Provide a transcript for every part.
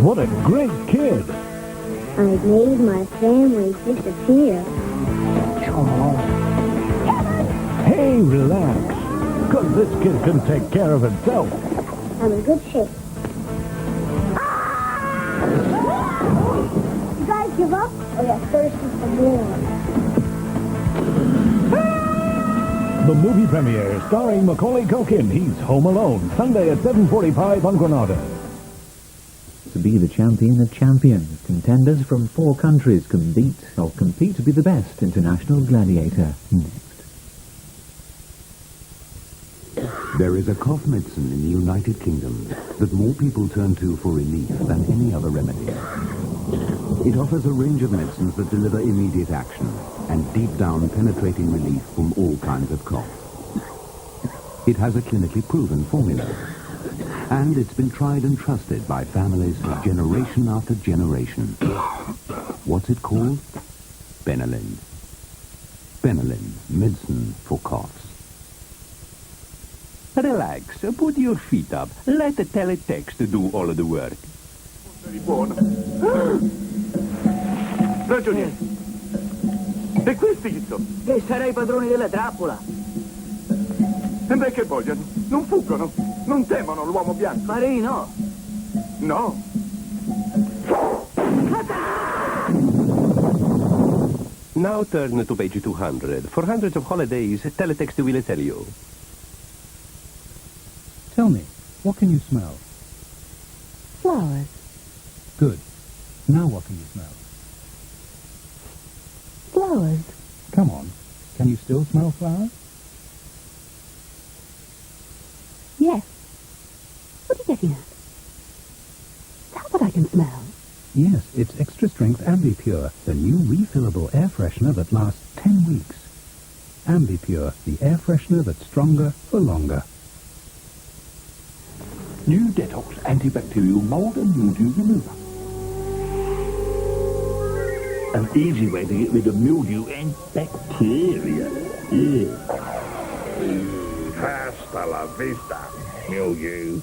What a great kid. I made my family disappear. Hey, relax. Because this kid can take care of himself. I'm in good shape. You guys give up, or you're thirsty for more? The movie premiere starring Macaulay Culkin. He's Home Alone. Sunday at 7:45 on Granada. To be the champion of champions, contenders from 4 countries compete to be the best international gladiator. Next. There is a cough medicine in the United Kingdom that more people turn to for relief than any other remedy. It offers a range of medicines that deliver immediate action and deep down penetrating relief from all kinds of cough. It has a clinically proven formula, and it's been tried and trusted by families generation after generation. What's it called? Benylin. Benylin, medicine for coughs. Relax, put your feet up. Let the teletext do all of the work. Ragioniere, e questi chi sono? Sarei i padroni della trappola. E beh, che vogliono? Non fuggono, non temono l'uomo bianco. Marino! No. Now turn to page 200. For hundreds of holidays, teletext will tell you. Tell me, what can you smell? Flowers. Good. Now what can you smell? Flowers. Come on. Can you still smell flowers? Yes. What are you getting at? Is that what I can smell? Yes, it's extra strength AmbiPure, the new refillable air freshener that lasts 10 weeks. AmbiPure, the air freshener that's stronger for longer. New detox antibacterial mold and mildew remover. An easy way to get rid of mildew and bacteria. Hasta la vista, mildew.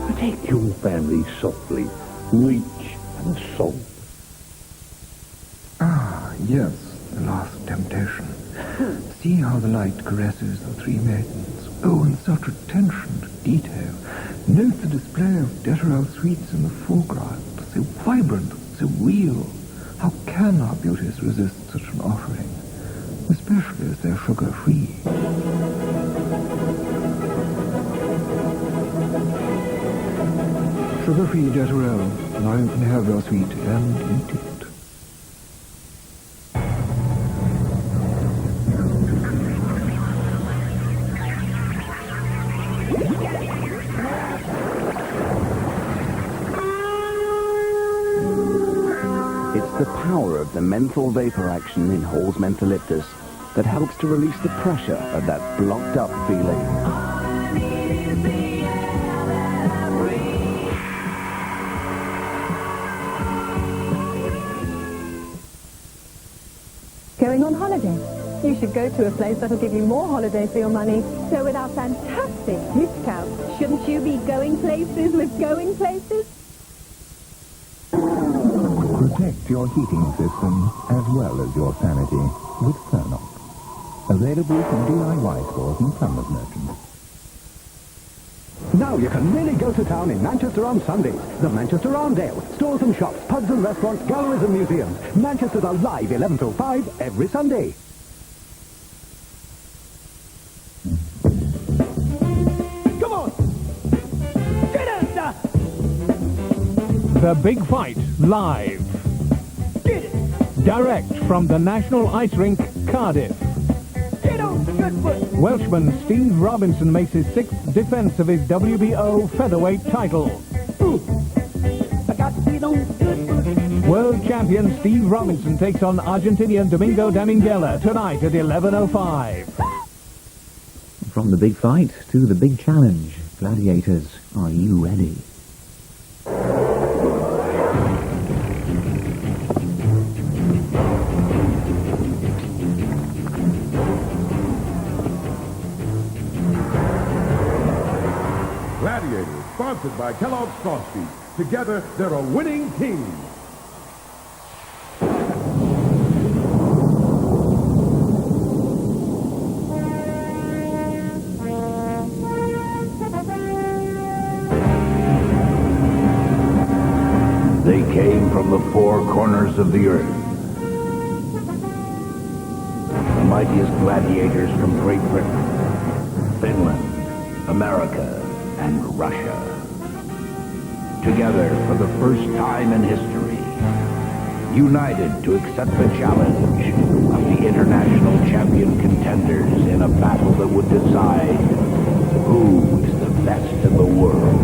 Protect your family softly. Reach and sob. Ah, yes, the last temptation. See how the light caresses the 3 maidens. Oh, and such attention to detail. Note the display of Deterel sweets in the foreground. So vibrant, so real. How can our beauties resist such an offering? Especially as they're sugar-free. Sugar-free Deterel. Now you can have your sweet and eat it. The power of the menthol vapor action in Hall's Mentholyptus that helps to release the pressure of that blocked up feeling. Going on holiday? You should go to a place that'll give you more holiday for your money. So with our fantastic discount, shouldn't you be going places with going places? Protect your heating system as well as your sanity with Thernox. Available from DIY stores and plumbers merchants. Now you can really go to town in Manchester on Sundays. The Manchester Roundale. Stores and shops, pubs and restaurants, galleries and museums. Manchester's alive 11 till 5 every Sunday. Come on! Get out! The Big Fight live. Get it! Direct from the National Ice Rink, Cardiff. Get on, good foot! Welshman Steve Robinson makes his 6th defense of his WBO featherweight title. I got to be on good foot. World champion Steve Robinson takes on Argentinian Domingo Damingella tonight at 11:05. From the big fight to the big challenge, gladiators, are you ready? Sponsored by Kellogg's Frosty. Together, they're a winning team. They came from the four corners of the earth. The mightiest gladiators from Great Britain, Finland, America, and Russia. Together for the first time in history, united to accept the challenge of the international champion contenders in a battle that would decide who is the best in the world.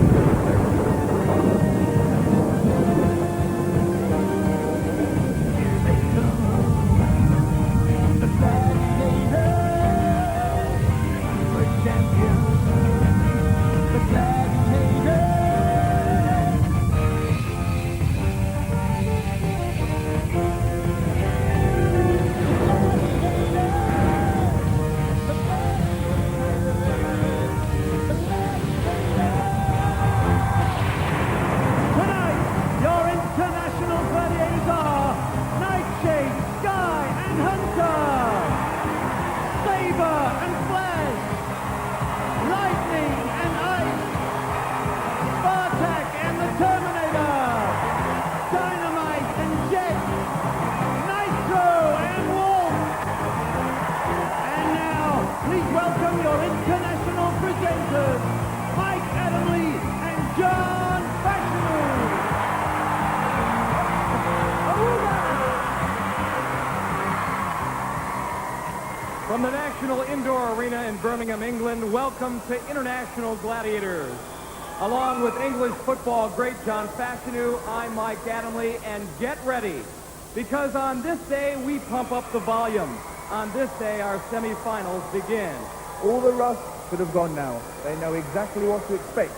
From the National Indoor Arena in Birmingham, England, welcome to International Gladiators. Along with English football great John Fashanu, I'm Mike Adamley, and get ready, because on this day we pump up the volume. On this day our semifinals begin. All the rust could have gone now. They know exactly what to expect.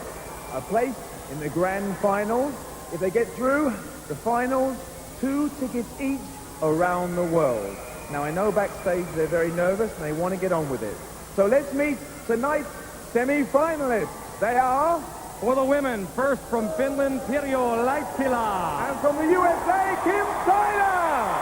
A place in the grand finals. If they get through the finals, 2 tickets each around the world. Now, I know backstage they're very nervous and they want to get on with it. So let's meet tonight's semi-finalists. They are... For the women, first from Finland, Pirjo Laittila. And from the USA, Kim Tyler.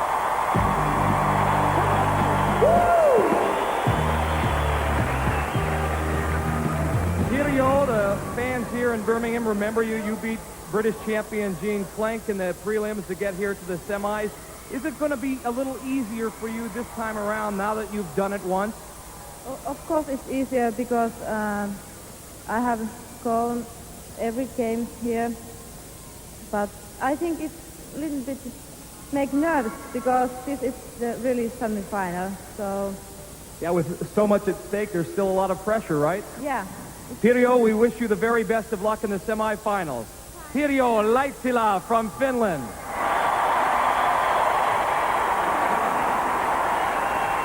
Pirjo, the fans here in Birmingham remember you. You beat British champion Jean Plank in the prelims to get here to the semis. Is it going to be a little easier for you this time around now that you've done it once? Of course it's easier because I have gone every game here. But I think it's a little bit make nervous because this is the really semi-final. So yeah, with so much at stake, there's still a lot of pressure, right? Yeah. Pirjo, we wish you the very best of luck in the semi-finals. Pirjo Laittila from Finland.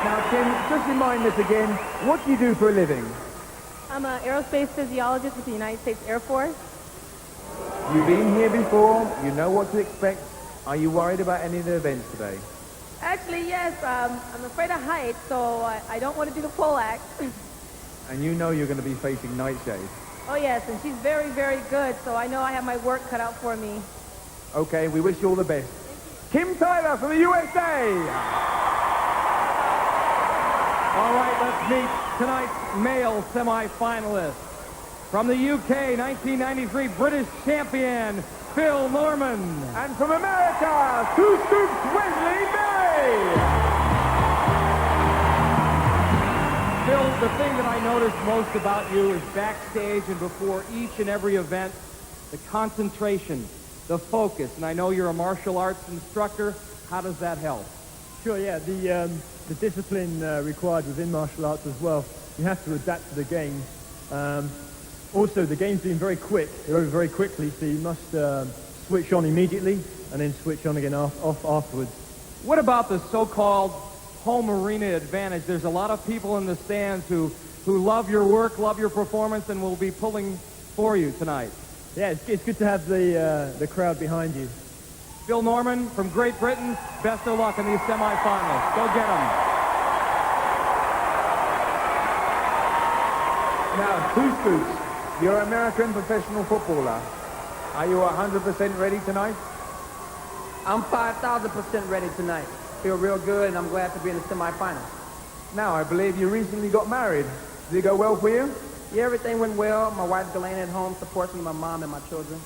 Now, Kim, just remind us again, what do you do for a living? I'm an aerospace physiologist with the United States Air Force. You've been here before, you know what to expect. Are you worried about any of the events today? Actually, yes. I'm afraid of heights, so I don't want to do the pole act. And you know you're going to be facing Nightshade. Oh, yes, and she's very, very good, so I know I have my work cut out for me. Okay, we wish you all the best. Kim Tyler from the USA! All right, let's meet tonight's male semi-finalists. From the UK, 1993 British champion, Phil Norman. And from America, 2 Scoops Wesley Berry. Phil, the thing that I noticed most about you is backstage and before each and every event, the concentration, the focus. And I know you're a martial arts instructor. How does that help? Sure, yeah. The discipline required within martial arts as well. You have to adapt to the game. Also, the game's been very quick. They're over very quickly, so you must switch on immediately and then switch on again off afterwards. What about the so-called home arena advantage? There's a lot of people in the stands who love your work, love your performance, and will be pulling for you tonight. Yeah, it's good to have the crowd behind you. Phil Norman from Great Britain, best of luck in these semifinals. Go get them. Now, 2 Scoops, you're an American professional footballer. Are you 100% ready tonight? I'm 5,000% ready tonight. Feel real good, and I'm glad to be in the semifinals. Now, I believe you recently got married. Did it go well for you? Yeah, everything went well. My wife, Delaney, at home supports me, my mom, and my children.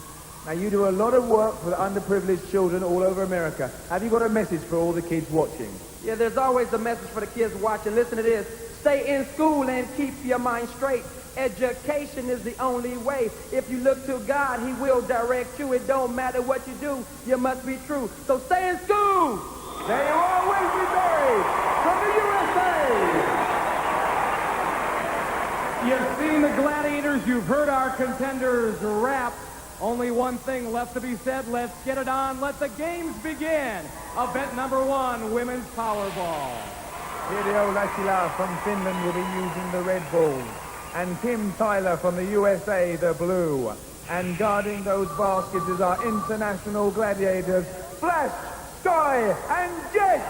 Now, you do a lot of work for the underprivileged children all over America. Have you got a message for all the kids watching? Yeah, there's always a message for the kids watching. Listen to this. Stay in school and keep your mind straight. Education is the only way. If you look to God, he will direct you. It don't matter what you do. You must be true. So stay in school. There you are, Wesley Berry from the USA. You've seen the gladiators. You've heard our contenders rap. Only one thing left to be said. Let's get it on. Let the games begin. Event number 1, women's Powerball. Pirjo Lassila from Finland will be using the red ball. And Kim Tyler from the USA, the blue. And guarding those baskets is our international gladiators, Flash, Sky, and Jet.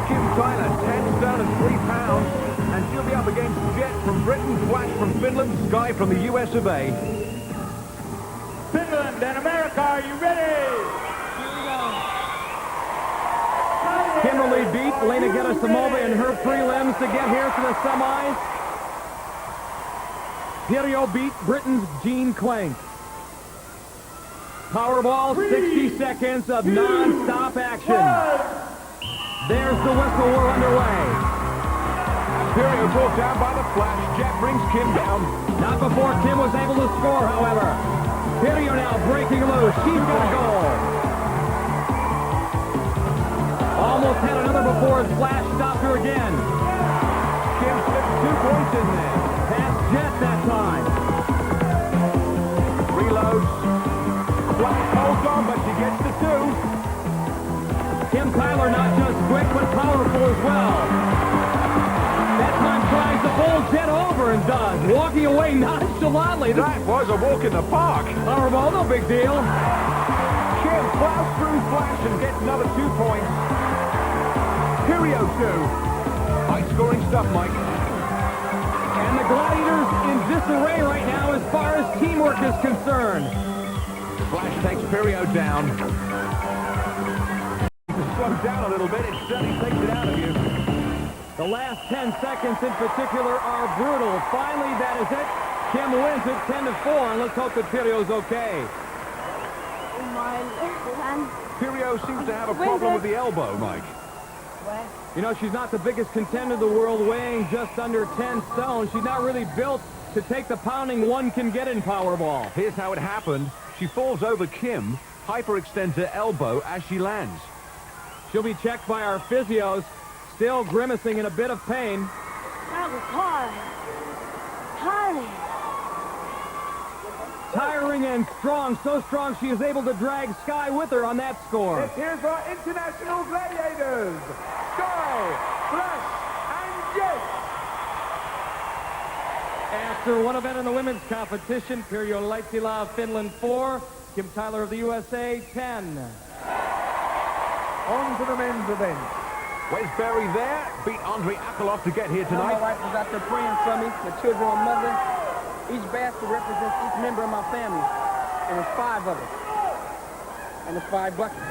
Kim Tyler, 10 stone and 3 pounds. And she'll be up against Jet from Britain, Flash from Finland, Sky from the US of A. Finland and America, are you ready? Kimberly beat Lena Gerasimova in her prelims to get here to the semis. Pirjo beat Britain's Jean Clank. Powerball, 60 seconds of non-stop action. There's the whistle, we're underway. Pirjo brought down by the Flash. Jet brings Kim down. Not before Kim was able to score, however. Pirjo now breaking loose. She's got a goal. Almost had another before his Flash stopped her again. Kim slipped 2 points in there. Past Jet that time. Reloads. Flash holds on, but she gets the 2. Kim Tyler not just quick, but powerful as well. That time tries to bowl Jet over and does. Walking away nonchalantly. That was a walk in the park. Powerball, no big deal. Kim plows through Flash and gets another 2 points. Pirjo 2. High-scoring stuff, Mike. And the Gladiators in disarray right now as far as teamwork is concerned. Flash takes Pirjo down. To slow down a little bit, it certainly takes it out of you. The last 10 seconds in particular are brutal. Finally, that is it. Kim wins it 10-4, and let's hope that Pirjo's okay. Pirjo seems to have a problem with the elbow, Mike. You know, she's not the biggest contender in the world, weighing just under 10 stone. She's not really built to take the pounding one can get in Powerball. Here's how it happened. She falls over Kim, hyperextends her elbow as she lands. She'll be checked by our physios, still grimacing in a bit of pain. That was hard. Tiring. Tiring and strong, so strong she is able to drag Sky with her on that score. Here's our international gladiators, Sky, Flash, and Jet. After one event in the women's competition, Pirjo Lassila of Finland 4, Kim Tyler of the USA 10. On to the men's event. Wes Berry there, beat Andrei Akolov to get here tonight. My wife was out there praying for me, my children and mother. Each basket represents each member of my family. And there's 5 of us. And there's 5 buckets.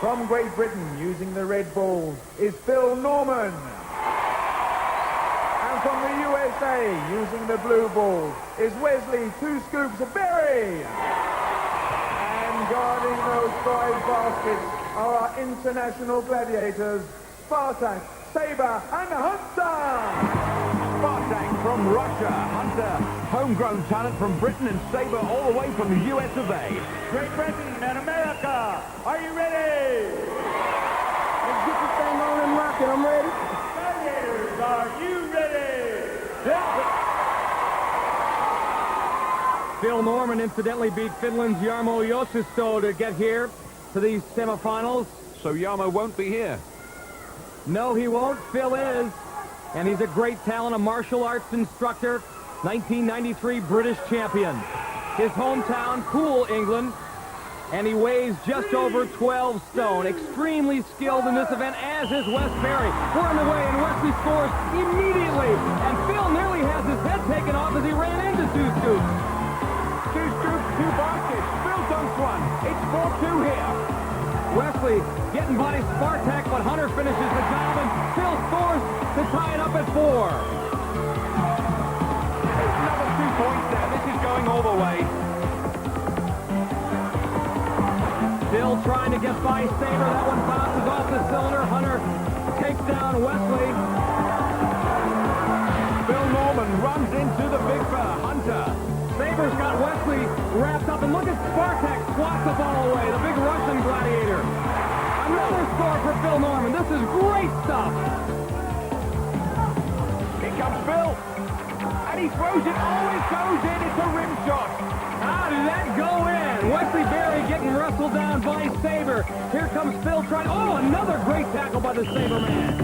From Great Britain, using the red ball, is Phil Norman. And from the USA, using the blue ball, is Wesley 2 Scoops of Berry. And guarding those 5 baskets are our international gladiators, Spartak, Saber, and Hunter. Spartak from Russia, Hunter, homegrown talent from Britain, and Saber all the way from the US of A. Great Britain and America, are you ready? Let's get this thing on and rocking. I'm ready. Gladiators, are you ready? Phil Norman incidentally beat Finland's Jarmo Josisto to get here to these semifinals. So Jarmo won't be here? No, he won't. Phil is. And he's a great talent, a martial arts instructor, 1993 British champion. His hometown, Poole, England, and he weighs just over 12 stone. Extremely skilled in this event, as is Wes Berry. We're underway, and Wesley scores immediately, and Phil nearly has his head taken off as he ran into two scoops. Two scoops, two baskets. Phil dunks one. It's 4-2 here. Wesley getting by Spartak, but Hunter finishes the job, and Phil scores to tie it up at 4. Another 2 points there. This is going all the way. Still trying to get by Saber. That one bounces off the cylinder. Hunter takes down Wesley. Phil Norman runs into the big fella, Hunter. Saber's got Wesley wrapped up, and look at Spartak swats the ball away, the big Russian gladiator. Another score for Phil Norman. This is great stuff. Here comes Phil. And he throws it. Oh, it goes in. It's a rim shot. How did that go in? Wesley Berry getting wrestled down by Saber. Here comes Phil trying. Oh, another great tackle by the Saber man.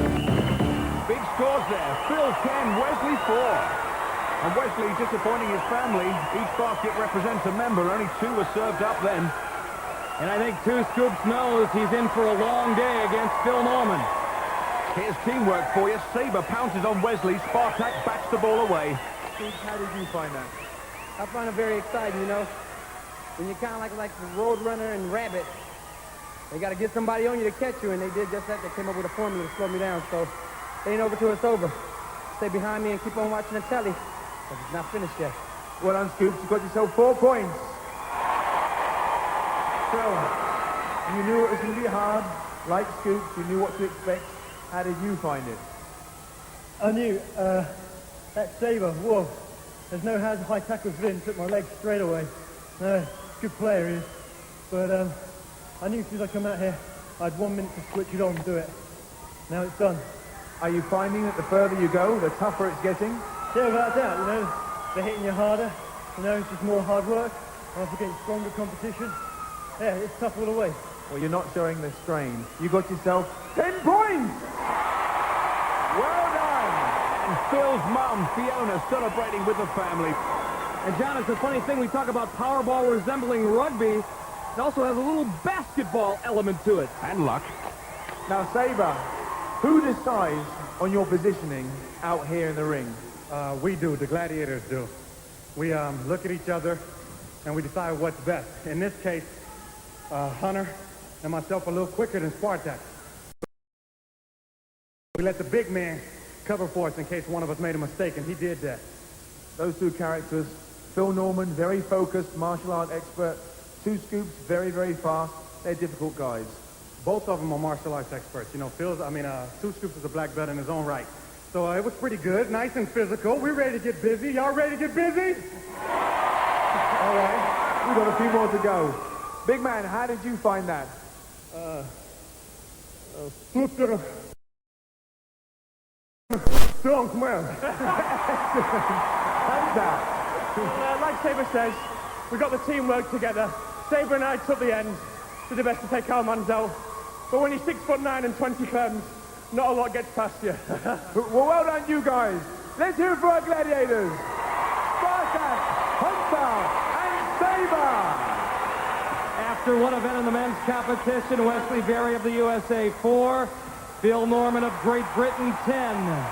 Big scores there. Phil 10, Wesley 4. And Wesley disappointing his family. Each basket represents a member. Only 2 were served up then. And I think Two Scoops knows he's in for a long day against Phil Norman. Here's teamwork for you. Saber pounces on Wesley. Spartak bats the ball away. Steve, how did you find that? I find it very exciting, you know. When you're kind of like the road runner and rabbit, they got to get somebody on you to catch you, and they did just that. They came up with a formula to slow me down, so it ain't over till it's over. Stay behind me and keep on watching the telly, because it's not finished yet. Well done, Scoops. You got yourself 4 points. So, you knew it was going to be hard. Like Scoops, you knew what to expect. How did you find it? I knew, that Saber, whoa. There's no hands high tackles in, took my legs straight away. Good player he is. But I knew as soon as I come out here, I had 1 minute to switch it on and do it. Now it's done. Are you finding that the further you go, the tougher it's getting? Yeah, without doubt, you know. They're hitting you harder. You know, it's just more hard work. I'm up against stronger competition. Yeah, it's tough all the way. Well, you're not showing the strain. You got yourself 10 points! Well done! And Phil's mum, Fiona, celebrating with the family. And John, it's a funny thing. We talk about Powerball resembling rugby. It also has a little basketball element to it. And luck. Now, Saber, who decides on your positioning out here in the ring? We do. The gladiators do. We look at each other and we decide what's best. In this case, Hunter and myself are a little quicker than Spartak. We let the big man cover for us in case one of us made a mistake, and he did that. Those 2 characters, Phil Norman, very focused, martial art expert. Two Scoops, very, very fast. They're difficult guys. Both of them are martial arts experts. You know, Two Scoops is a black belt in his own right. So it was pretty good, nice and physical. We're ready to get busy. Y'all ready to get busy? All right, we've got a few more to go. Big man, how did you find that? Strong man. Like Saber says, we got the teamwork together. Saber and I took the end. Did the best to take our man's out. But when you're 6'9" and 20 pounds, not a lot gets past you. Well done, you guys. Let's hear it for our gladiators. Spartak, Hunter, and Saber. After one event in the men's competition, Wesley Berry of the USA 4, Phil Norman of Great Britain 10.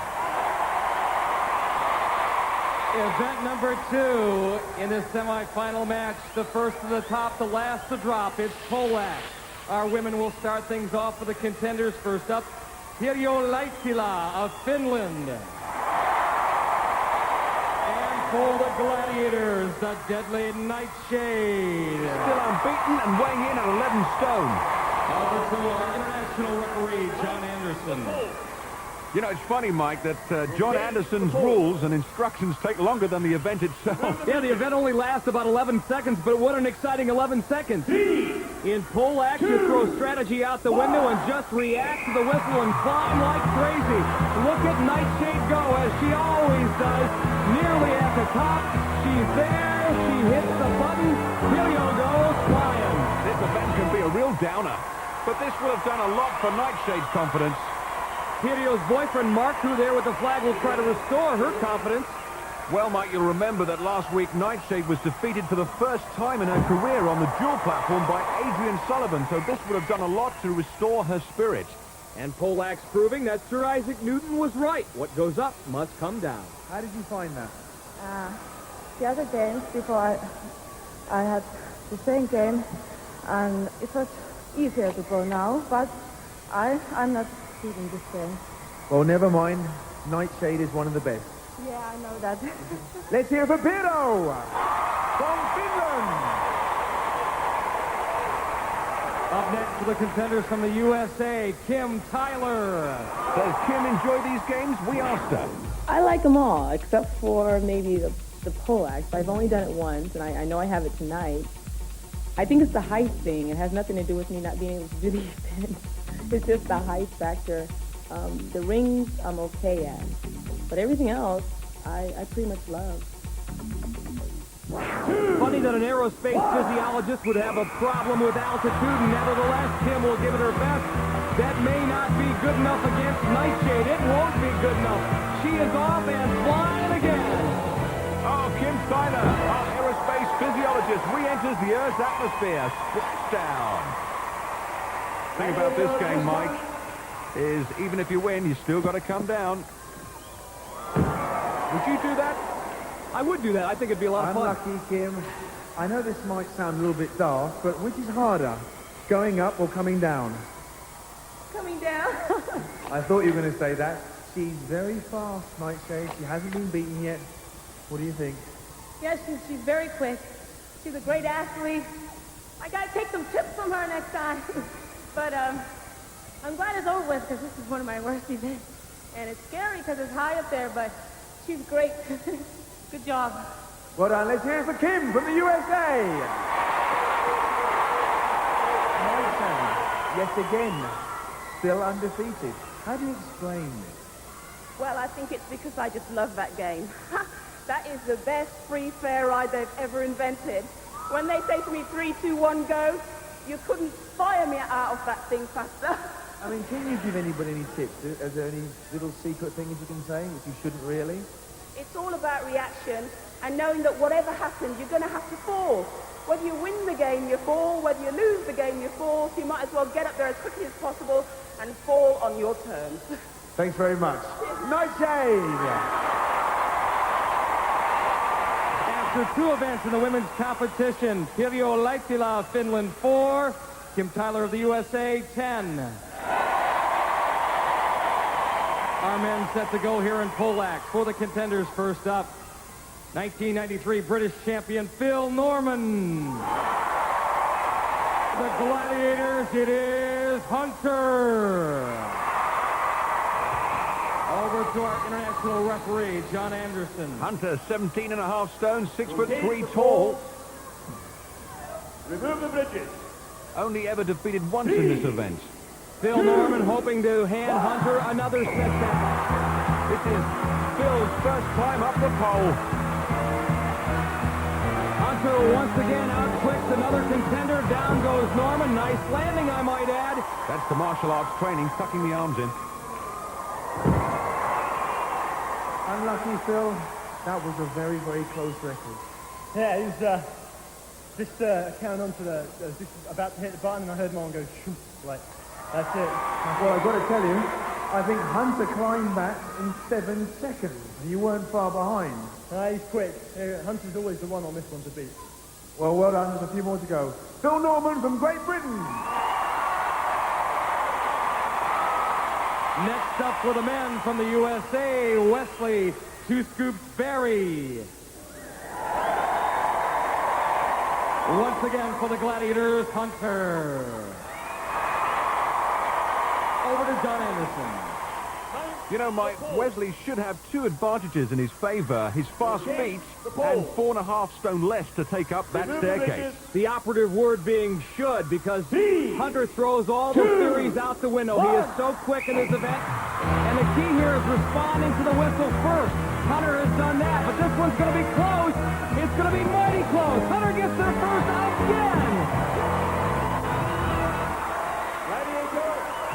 Event number 2 in this semifinal match, the first to the top, the last to drop. It's Polak. Our women will start things off for the contenders. First up, Pirjo Laitila of Finland. And for the gladiators, the deadly Nightshade. Still unbeaten and weighing in at 11 stone. Over to our international referee, John Anderson. You know, it's funny, Mike, that John Anderson's rules and instructions take longer than the event itself. Yeah, the event only lasts about 11 seconds, but what an exciting 11 seconds. In Polak, you throw strategy out the window and just react to the whistle and climb like crazy. Look at Nightshade go, as she always does. Nearly at the top. She's there. She hits the button. Pirjo goes flying. This event can be a real downer, but this will have done a lot for Nightshade's confidence. Pirjo's boyfriend, Mark, who there with the flag, will try to restore her confidence. Well, Mike, you'll remember that last week Nightshade was defeated for the first time in her career on the duel platform by Adrian Sullivan, so this would have done a lot to restore her spirit. And Polak's proving that Sir Isaac Newton was right. What goes up must come down. How did you find that? The other games before I had the same game, and it was easier to go now, but I'm not beating this game. Well, never mind. Nightshade is one of the best. Yeah, I know that. Let's hear for Pirro from Finland. Up next for the contenders from the USA, Kim Tyler. Does Kim enjoy these games? We asked her. I like them all, except for maybe the Polacks. I've only done it once, and I know I have it tonight. I think it's the height thing. It has nothing to do with me not being able to do these things. It's just the height factor. The rings I'm okay at, but everything else I pretty much love. Funny that an aerospace physiologist would have a problem with altitude. Nevertheless, Kim will give it her best. That may not be good enough against Nightshade. It won't be good enough. She is off and flying again. Oh, Kim Tyler, our aerospace physiologist, re-enters the Earth's atmosphere. Splashdown. The thing about this game, Mike, is even if you win, you still got to come down. Would you do that? I would do that. I think it'd be a lot of fun. Unlucky, Kim. I know this might sound a little bit daft, but which is harder, going up or coming down? Coming down. I thought you were going to say that. She's very fast, Nightshade. She hasn't been beaten yet. What do you think? Yes, she's very quick. She's a great athlete. I got to take some tips from her next time. But I'm glad it's over with because this is one of my worst events. And it's scary because it's high up there, but she's great. Good job. Well done. Let's hear it for Kim from the USA. Yes, again, still undefeated. How do you explain this? Well, I think it's because I just love that game. That is the best free fair ride they've ever invented. When they say to me, 3, 2, 1, go, you couldn't fire me out of that thing faster. I mean, can you give anybody any tips? Are there any little secret things you can say, which you shouldn't really? It's all about reaction and knowing that whatever happens, you're going to have to fall. Whether you win the game, you fall. Whether you lose the game, you fall. So you might as well get up there as quickly as possible and fall on your terms. Thanks very much. Nightshade! After 2 events in the women's competition, Pirjo Laitila, Finland 4, Kim Tyler of the USA 10. Our men set to go here in Polak. For the contenders, first up, 1993 British champion Phil Norman. The Gladiators, it is Hunter. Over to our international referee, John Anderson. Hunter, 17.5 stone, 6'3" tall. Remove the bridges. Only ever defeated once in this event. Phil Norman hoping to hand Hunter another setback. This is Phil's first time up the pole. Hunter once again outquicks another contender. Down goes Norman. Nice landing, I might add. That's the martial arts training, tucking the arms in. Unlucky, Phil. That was a very, very close record. Yeah, it was just count on to just about to hit the button, and I heard mine go shoot, like, that's it. Well, I've got to tell you, I think Hunter climbed back in 7 seconds. You weren't far behind. He's quick. Hunter's always the one on this one to beat. Well, well done. There's a few more to go. Phil Norman from Great Britain. Next up for the men from the USA, Wesley 2 Scoops Berry. Once again for the Gladiators, Hunter. Over to John Anderson. You know, Mike, Wesley should have 2 advantages in his favor. His fast feet and 4.5 stone less to take up that staircase. The operative word being should, because Hunter throws all the theories out the window. He is so quick in this event. And the key here is responding to the whistle first. Hunter has done that, but this one's going to be close. It's going to be mighty close. Hunter gets there first again.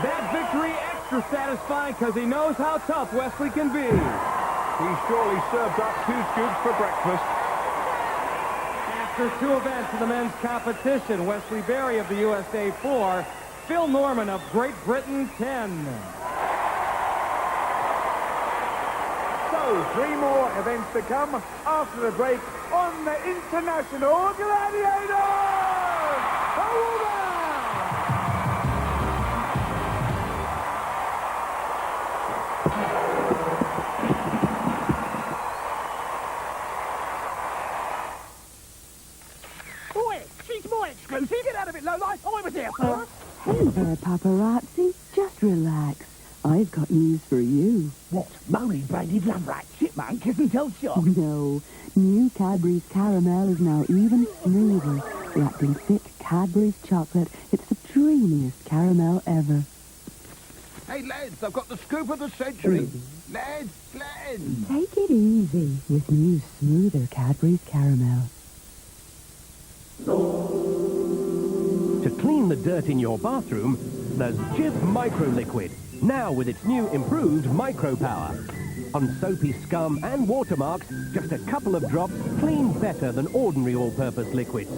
That victory extra satisfying because he knows how tough Wesley can be. He surely served up 2 scoops for breakfast. After 2 events in the men's competition, Wesley Berry of the USA 4, Phil Norman of Great Britain 10. So, 3 more events to come after the break on the International Gladiators! Hold on! Oi, she's my exclusive. Get out of it, lowlife. I was there first. Hey there, paparazzi. Just relax. I've got news for you. What? Moaning braided love rat chipmunk isn't tell shop. No. New Cadbury's caramel is now even smoother. Wrapped in thick Cadbury's chocolate. It's the dreamiest caramel ever. Hey, lads, I've got the scoop of the century. Lads. Take it easy with new smoother Cadbury's caramel. To clean the dirt in your bathroom, there's Jif Micro Liquid, now with its new improved micro power. On soapy scum and watermarks, just a couple of drops clean better than ordinary all-purpose liquids.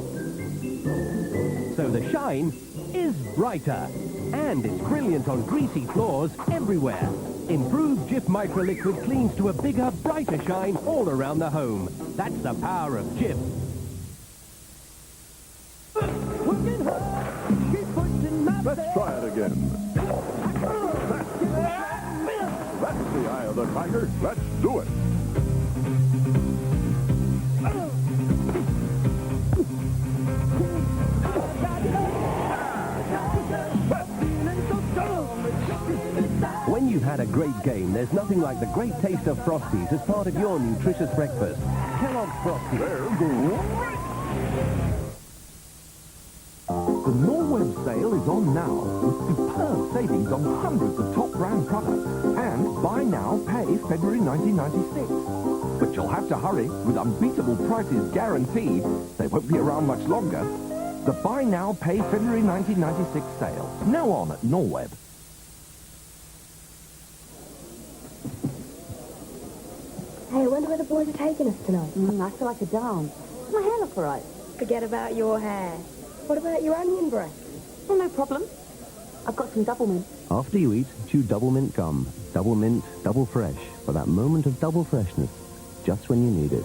So the shine is brighter, and it's brilliant on greasy floors everywhere. Improved Jif Micro Liquid cleans to a bigger, brighter shine all around the home. That's the power of Jif. Let's try it again. That's the eye of the tiger. Let's do it. When you've had a great game, there's nothing like the great taste of Frosties as part of your nutritious breakfast. Kellogg's Frosties. The Norweb sale is on now, with superb savings on hundreds of top brand products. And buy now, pay February 1996. But you'll have to hurry, with unbeatable prices guaranteed. They won't be around much longer. The buy now, pay February 1996 sale. Now on at Norweb. Hey, I wonder where the boys are taking us tonight. I feel like a dance. Does my hair look all right? Forget about your hair. What about your onion breast? Oh, no problem. I've got some double mint. After you eat, chew double mint gum. Double mint, double fresh, for that moment of double freshness, just when you need it.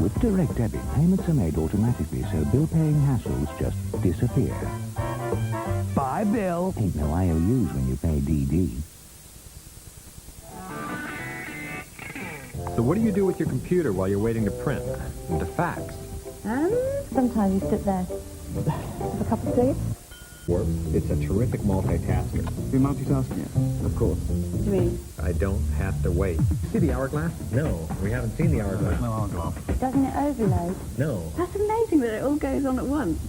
With direct debit, payments are made automatically, so bill-paying hassles just disappear. Bye, Bill. Ain't no IOUs when you pay DD. So what do you do with your computer while you're waiting to print and to fax? Sometimes you sit there. Have a couple of cigarettes? Work. It's a terrific multitasker. You multitasking yet? Of course. What do you mean? I don't have to wait. See the hourglass? No, we haven't seen the hourglass. No hourglass. Doesn't it overload? No. That's amazing that it all goes on at once.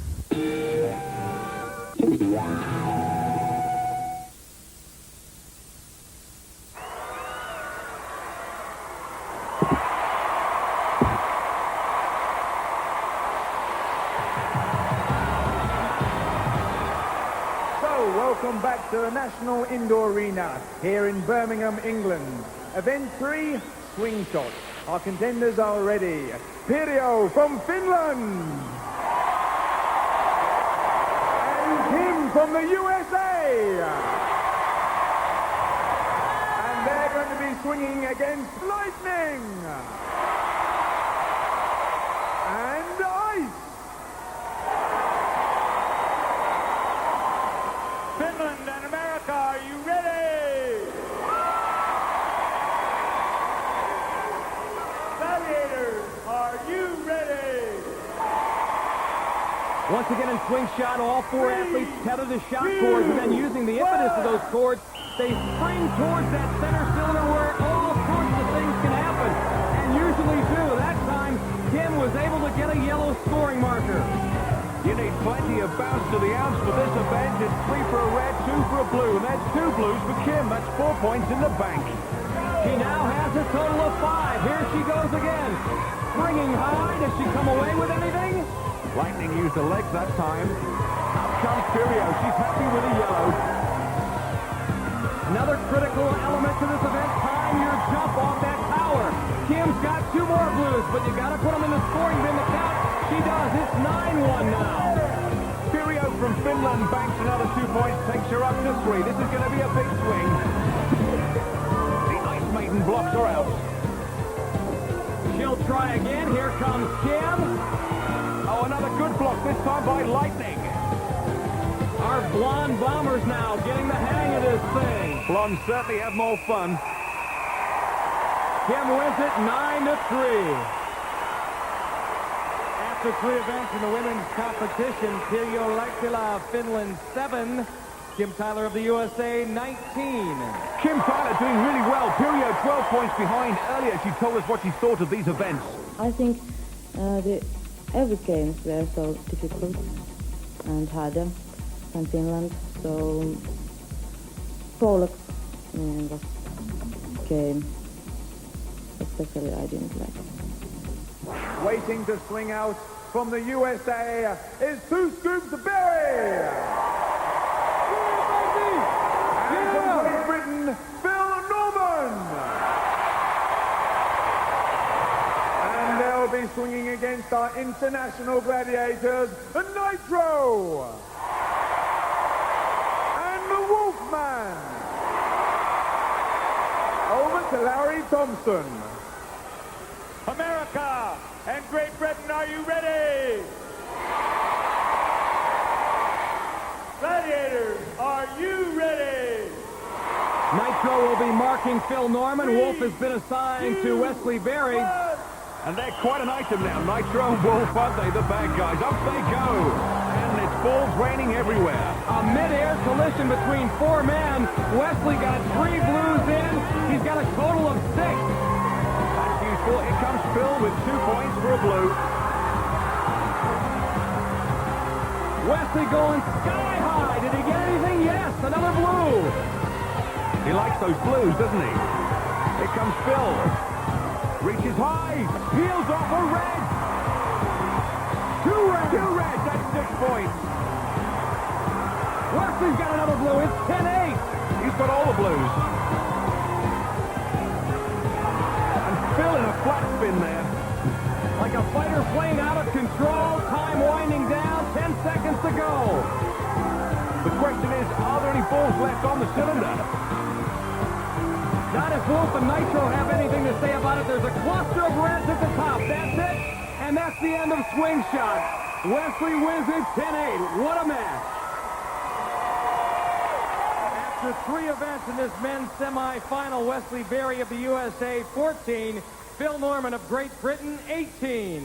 Welcome back to the National Indoor Arena here in Birmingham, England. Event 3, swing shots. Our contenders are ready. Pirjo from Finland. And Kim from the USA. And they're going to be swinging against lightning. And ice. Finland and America, are you ready? Gladiators, are you ready? Once again in swing shot, all 4 athletes tether to shot cords, and then using the impetus of those cords, they spring towards that center cylinder where all sorts of things can happen, and usually do. That time, Kim was able to get a yellow scoring marker. You need plenty of bounce to the ounce for this event. It's 3 for a red, 2 for a blue, and that's 2 blues for Kim. That's 4 points in the bank. She now has a total of 5. Here she goes again. Springing high. Does she come away with anything? used the legs that time. Up comes Furio. She's happy with the yellow. Another critical element to this event, time your jump off that tower. Kim's got 2 more blues, but you got to put them in the scoring bin to count. She does. It's 9-1 now. Furio from Finland banks another 2 points, takes her up to 3. This is going to be a big swing. The Ice Maiden blocks her out. She'll try again. Here comes Kim. Oh, another good block, this time by Lightning. Our blonde bombers now getting the hang of this thing. Blondes certainly have more fun. Kim wins it 9-3. After 3 events in the women's competition, Pirjo Laittila of Finland 7, Kim Tyler of the USA 19. Kim Tyler doing really well. Pirjo 12 points behind. Earlier she told us what she thought of these events. I think every games were so difficult and harder than Finland, so Pollock was game especially I didn't like. Waiting to swing out from the USA is 2 Scoops Berry. And from Great Britain, Phil Norman. And they'll be swinging against our international gladiators, Nitro. And the Wolfman. Over to Larry Thompson. America and Great Britain, are you ready? Gladiators, are you ready? Nitro will be marking Phil Norman. Wolf has been assigned to Wesley Berry. And they're quite an item now. Nitro and Wolf, aren't they, the bad guys? Up they go. And it's balls raining everywhere. A mid-air collision between 4 men. Wesley got 3 blues in. He's got a total of 6. Here comes Phil with 2 points for a blue. Wesley going sky high. Did he get anything? Yes, another blue. He likes those blues, doesn't he? Here comes Phil. Reaches high. Peels off a red. 2 reds. 2 reds. That's 6 points. Wesley's got another blue. It's 10-8. He's got all the blues. Phil in a flat spin there. Like a fighter plane out of control. Time winding down. 10 seconds to go. The question is, are there any balls left on the cylinder? Not if Wolf and Nitro have anything to say about it. There's a cluster of reds at the top. That's it. And that's the end of swing shot. Wesley wins it 10-8. What a match. After 3 events in this men's semifinal, Wesley Berry of the USA 14, Phil Norman of Great Britain 18.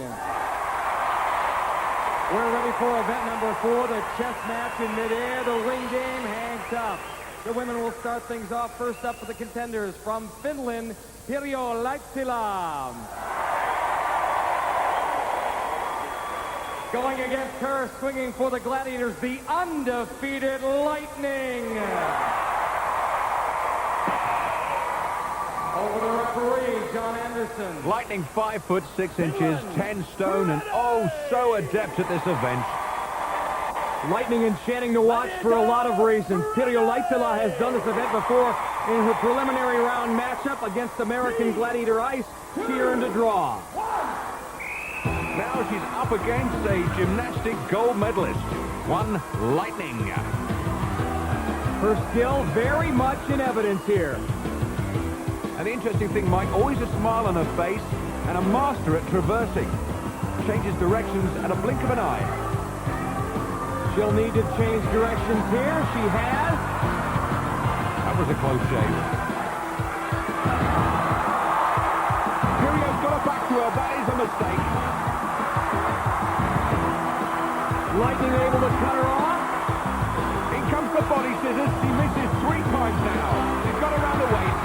We're ready for event number 4, the chess match in midair. The ring game hangs up. The women will start things off. First up for the contenders from Finland, Pirjo Laittila. Going against her, swinging for the Gladiators, the undefeated Lightning. Over the referee, John Anderson. Lightning 5'6", 10 stone, and oh, so adept at this event. Lightning enchanting to watch for a lot of reasons. Pirjo Laittila has done this event before in her preliminary round matchup against American Gladiator Ice. She earned a draw. Now she's up against a gymnastic gold medalist, one Lightning. Her skill very much in evidence here. And the interesting thing, Mike, always a smile on her face and a master at traversing. Changes directions at a blink of an eye. She'll need to change directions here. She has. That was a close shave. Pirjo's got her back to her. That is a mistake. Lightning able to cut her off. In comes the body scissors. She misses 3 times now. She's got around the waist.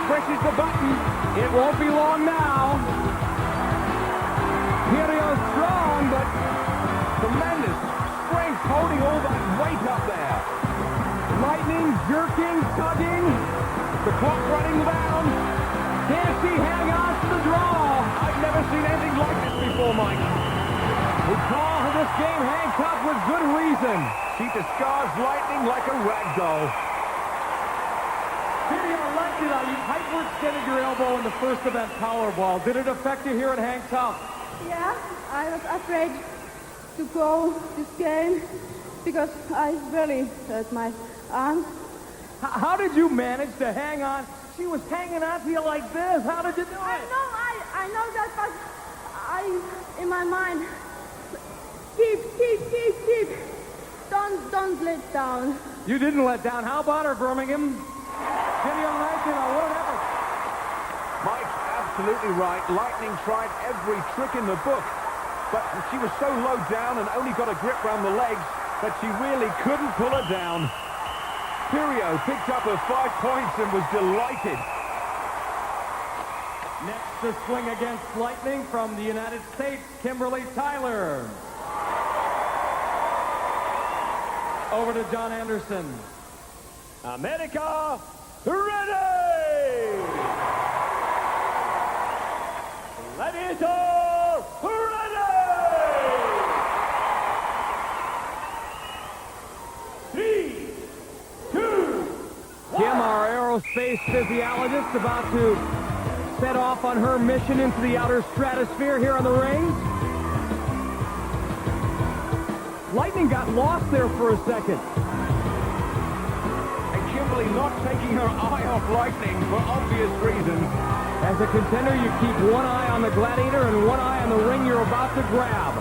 Presses the button. It won't be long now. Pirjo's strong, but tremendous strength holding all that weight up there. Lightning jerking, tugging. The clock running down. Can she hang on to the draw? I've never seen anything like this before, Mike. We call this game handcuffed with good reason. She discards Lightning like a rag doll. You hyperextended your elbow in the first event, Powerball. Did it affect you here at handcuffed? Yeah, I was afraid to go this game because I really hurt my arm. How did you manage to hang on? She was hanging on to you like this. How did you do it? I know that, but in my mind, keep. Don't let down. You didn't let down. How about her, Birmingham? Give me a right, what an effort. Mike's absolutely right. Lightning tried every trick in the book, but she was so low down and only got a grip around the legs that she really couldn't pull her down. Pirio picked up her 5 points and was delighted. Next to swing against Lightning from the United States, Kimberly Tyler. Over to John Anderson. America, ready! Gladiator, ready! 3, 2, 1. Kim, our aerospace physiologist, about to set off on her mission into the outer stratosphere here on the rings. Lightning got lost there for a second. Kimberly not taking her eye off Lightning for obvious reasons. As a contender, you keep one eye on the gladiator and one eye on the ring you're about to grab.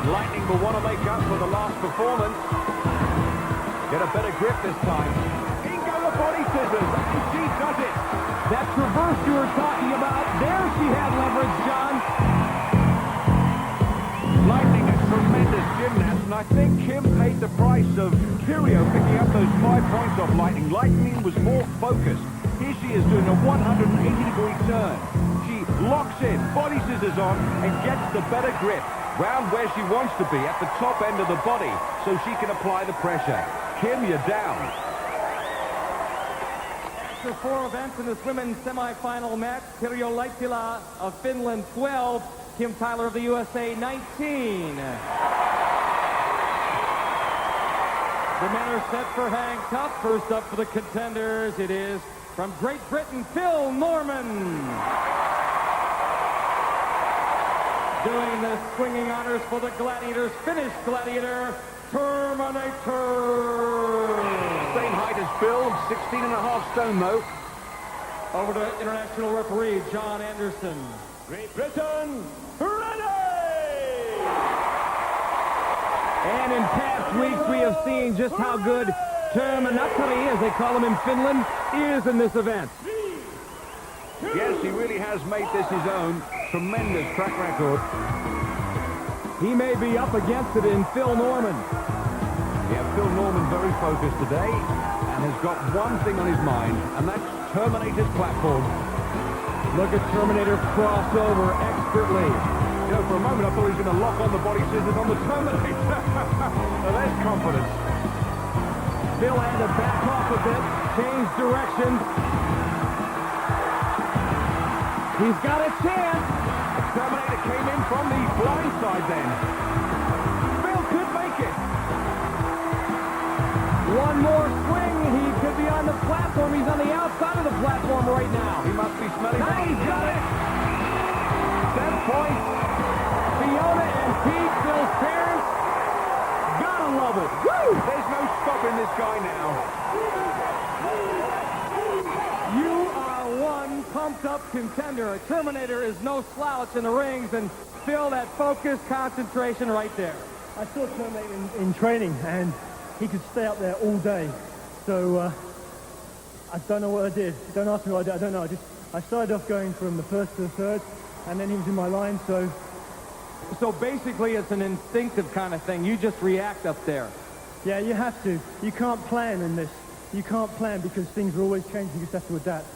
Lightning will want to make up for the last performance. Get a better grip this time. In go the body scissors, and she does it. That traverse you were talking about, there she had leverage, John. Lightning, a tremendous gymnast, and I think Kim paid the price of Pirio picking up those 5 points off Lightning. Lightning was more focused. Here she is doing a 180-degree turn. She locks in, body scissors on, and gets the better grip. Round where she wants to be, at the top end of the body, so she can apply the pressure. Kim, you're down. After 4 events in this women's semifinal match, Pirjo Leittila of Finland 12, Kim Tyler of the USA 19. The men are set for handcuff. First up for the contenders, it is from Great Britain, Phil Norman. Doing the swinging honors for the Gladiators, Finnish Gladiator, Terminator. Same height as Phil, 16.5 stone though. Over to international referee, John Anderson. Great Britain, ready! And in past weeks, we have seen just how good Terminator, as they call him in Finland, is in this event. Yes, he really has made this his own. Tremendous track record. He may be up against it in Phil Norman. Yeah, Phil Norman very focused today and has got one thing on his mind, and that's Terminator's platform. Look at Terminator cross over expertly. You know, for a moment I thought he was going to lock on the body scissors on the Terminator. Now there's confidence. Phil had to back off a bit, change direction. He's got a chance. Terminator came in from the blind side then. Phil could make it. One more swing, he could be on the platform. He's on the outside of the platform right now. He must be smelling. Now he's got it. 10 points. Fiona and Pete, Phil's parents. Gotta love it. Woo! There's no stopping this guy now. You are one pumped-up contender. A Terminator is no slouch in the rings, and Phil, that focus, concentration right there. I saw Terminator in training, and he could stay up there all day. So I don't know what I did. Don't ask me what I did. I don't know. I started off going from the first to the third, and then he was in my line, so... So basically it's an instinctive kind of thing. You just react up there. Yeah, you have to. You can't plan in this. You can't plan because things are always changing. You just have to adapt.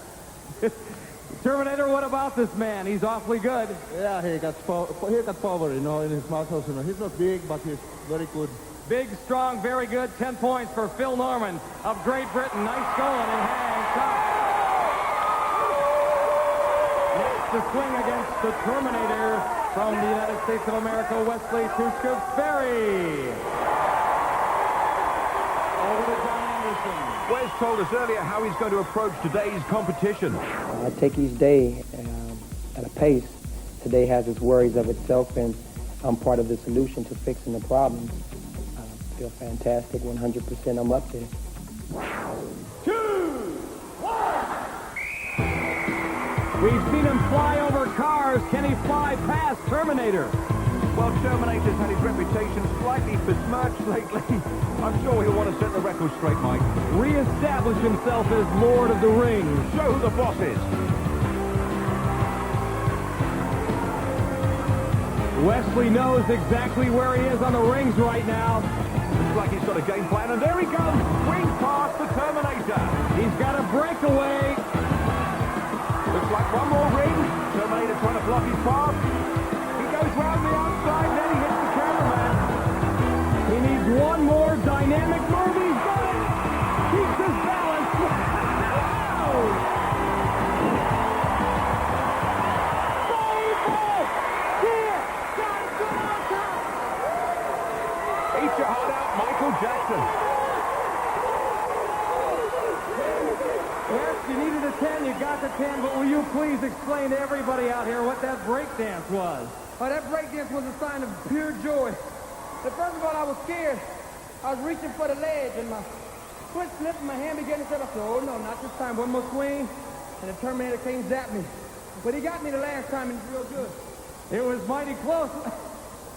Terminator, what about this man? He's awfully good. Yeah, he got power, you know, in his muscles. You know. He's not big, but he's very good. Big, strong, very good. 10 points for Phil Norman of Great Britain. Nice going in handcuff. Next to swing against the Terminator, From the United States of America, Wesley Tushka-Berry. Over to John Anderson. Wes told us earlier how he's going to approach today's competition. I take each day at a pace. Today has its worries of itself, and I'm part of the solution to fixing the problems. I feel fantastic, 100%. I'm up there. 2, 1. We've seen him fly over cars. Can he fly past Terminator? Well, Terminator's had his reputation slightly besmirched lately. I'm sure he'll want to set the record straight, Mike. Re-establish himself as Lord of the Rings. Show who the boss is. Wesley knows exactly where he is on the rings right now. Looks like he's got a game plan, and there he goes. Wing past the Terminator. He's got a breakaway. Looks like one more ring. Terminator trying to block his path. He goes round the outside, then he hits the cameraman. He needs one more dynamic move. He's got it. Keeps his balance. Wow. Eat your heart out, Michael Jackson. Yes, you needed a 10, you got the 10, but will you please explain to everybody out here what that breakdance was? Oh, that breakdance was a sign of pure joy. But first of all, I was scared. I was reaching for the ledge, and my foot slipped, and my hand began to slip. I said, oh, no, not this time. One more swing, and the Terminator came zap me. But he got me the last time, and it's real good. It was mighty close.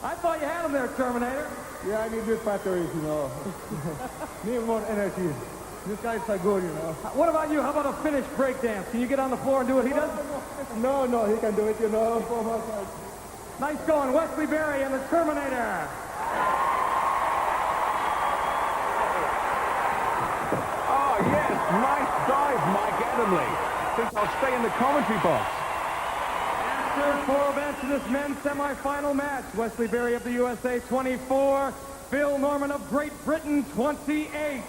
I thought you had him there, Terminator. Yeah, I need new batteries, you know. Need more energy. This guy's so good, you know. What about you? How about a finished breakdance? Can you get on the floor and do what he does? No, he can do it, you know. Nice going, Wesley Berry and the Terminator. Oh, yes, nice dive, Mike Adamley. I think I'll stay in the commentary box. After 4 events in this men's semifinal match, Wesley Berry of the USA 24, Phil Norman of Great Britain 28.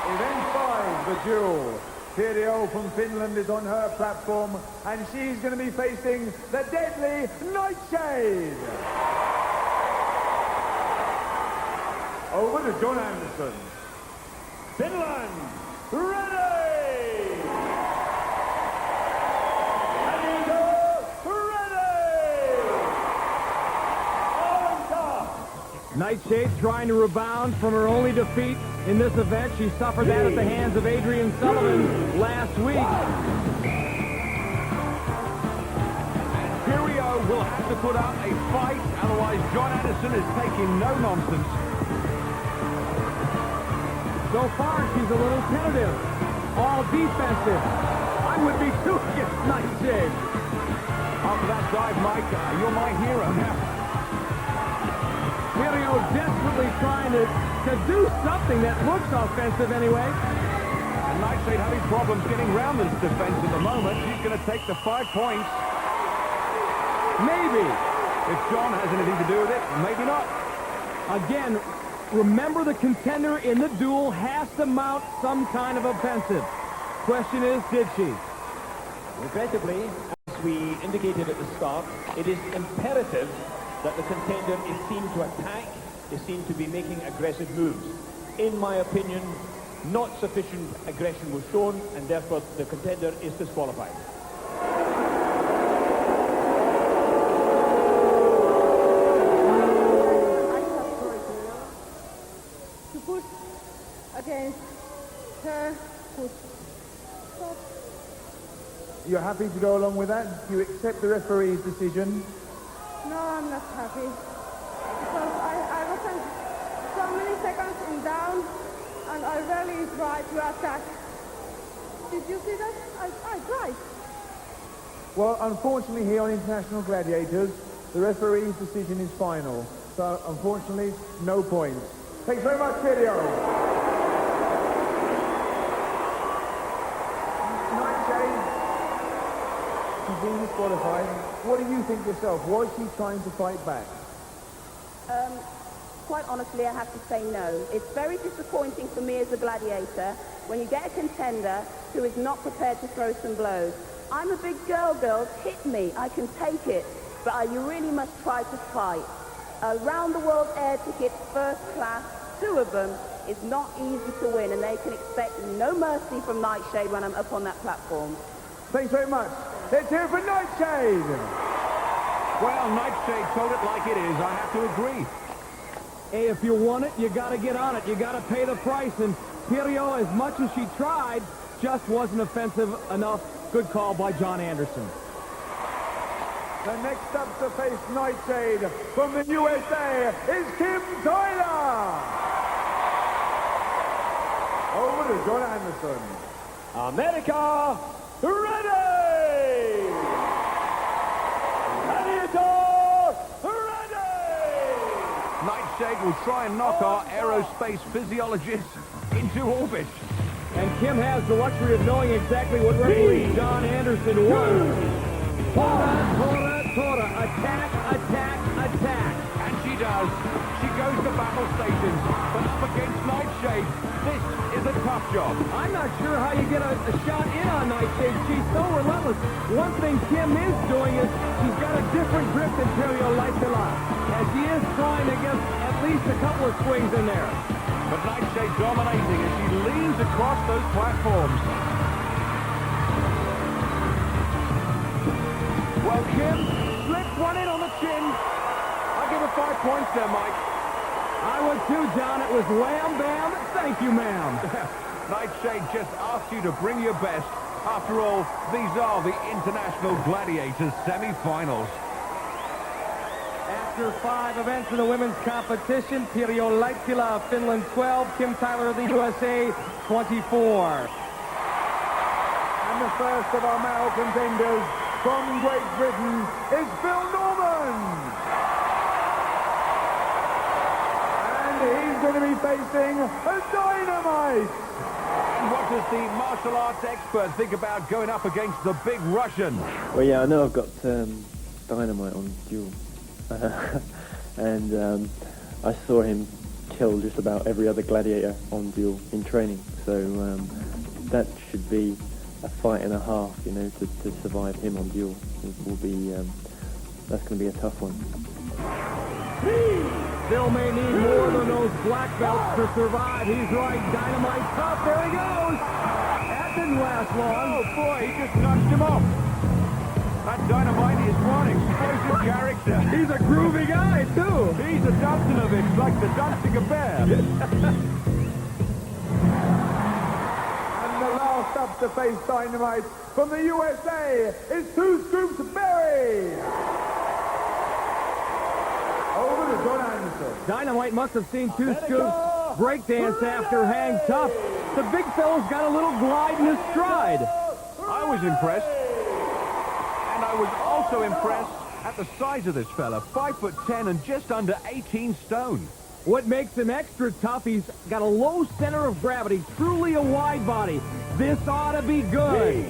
Event 5, the duel. Pirjo from Finland is on her platform, and she's going to be facing the deadly Nightshade. Over to John Anderson. Finland, ready! Gladiator, ready! On top! Nightshade trying to rebound from her only defeat in this event. She suffered that at the hands of Adrian Sullivan last week. Pirjo will have to put up a fight, otherwise John Anderson is taking no nonsense. So far, she's a little tentative, all defensive. I would be too against Nightshade. After that dive, Mike, you're my hero now. Pirjo desperately trying to do something that looks offensive anyway. And Nightshade having problems getting round this defense at the moment. She's going to take the 5 points. Maybe. If John has anything to do with it, maybe not. Again, remember the contender in the duel has to mount some kind of offensive. Question is, did she? Regrettably, as we indicated at the start, it is imperative that the contender is seen to attack, is seen to be making aggressive moves. In my opinion, not sufficient aggression was shown, and therefore the contender is disqualified. To push against her push. Stop. You're happy to go along with that? Do you accept the referee's decision? No, I'm not happy. Because I wasn't so many seconds in down, and I really tried to attack. Did you see that? I tried. Well, unfortunately here on International Gladiators, the referee's decision is final. So, unfortunately, no points. Thanks very much, Pirjo. Nightshade, she's been disqualified. What do you think yourself? Was she trying to fight back? Quite honestly, I have to say no. It's very disappointing for me as a gladiator when you get a contender who is not prepared to throw some blows. I'm a big girl, girls. Hit me. I can take it. But you really must try to fight. Round the world air tickets, first class, 2 of them, is not easy to win, and they can expect no mercy from Nightshade when I'm up on that platform. Thanks very much. Let's hear it for Nightshade. Well, Nightshade told it like it is. I have to agree. Hey, if you want it, you got to get on it. You got to pay the price. And Pirio, as much as she tried, just wasn't offensive enough. Good call by John Anderson. The next up to face Nightshade from the USA is Kim Tyler. Over to John Anderson. America, ready! Gladiators, ready! Nightshade will try and knock our aerospace physiologists into orbit. And Kim has the luxury of knowing exactly what referee John Anderson wants. Tora, attack, attack, attack. And she does. She goes to battle stations, but up against Nightshade, this is a tough job. I'm not sure how you get a shot in on Nightshade. She's so relentless. One thing Kim is doing is she's got a different grip than Pirio Lightila, and she is trying to get at least a couple of swings in there. But Nightshade dominating as she leans across those platforms. Well, Kim slipped one in on the chin. I'll give her 5 points there, Mike. I would too, John. It was wham, bam. Thank you, ma'am. Nightshade just asked you to bring your best. After all, these are the International Gladiators semi-finals. After 5 events in the women's competition, Pirio Lightila of Finland 12, Kim Tyler of the USA 24. And the first of our male contenders from Great Britain is Phil Norman. And he's going to be facing a Dynamite. And what does the martial arts expert think about going up against the big Russian? Well, yeah, I know I've got Dynamite on duel. And I saw him kill just about every other gladiator on duel in training. So that should be a fight and a half, you know, to survive him on duel. It will be, that's going to be a tough one. Phil may need more than those black belts to survive. He's right, Dynamite tough. There he goes. That didn't last long. Oh boy, he just nudged him off. That Dynamite is one explosive character. He's a groovy guy, too. He's a Dunstanovich, like the Dunstinger Bear. Last up to face Dynamite from the USA is 2 Scoops Berry. Over to John Anderson. Dynamite must have seen 2 Scoops breakdance after Hang Tough. The big fella's got a little glide in his stride. I was impressed. And I was also impressed at the size of this fella. 5'10" and just under 18 stone. What makes him extra tough, he's got a low center of gravity, truly a wide body. This ought to be good.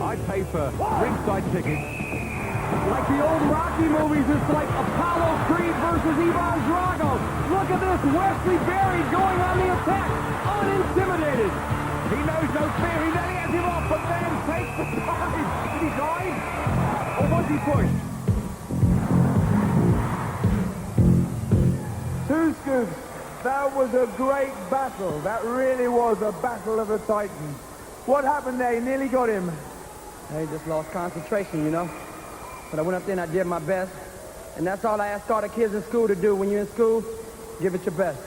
I'd pay for ringside tickets. Like the old Rocky movies, it's like Apollo Creed versus Ivan Drago. Look at this, Wesley Berry going on the attack, unintimidated. He knows no fear, he nearly has him off, but then takes the dive. Did he dive? Or was he pushed? 2 Scoops, that was a great battle. That really was a battle of the Titans. What happened there? You nearly got him. I just lost concentration, you know. But I went up there and I did my best. And that's all I ask all the kids in school to do. When you're in school, give it your best.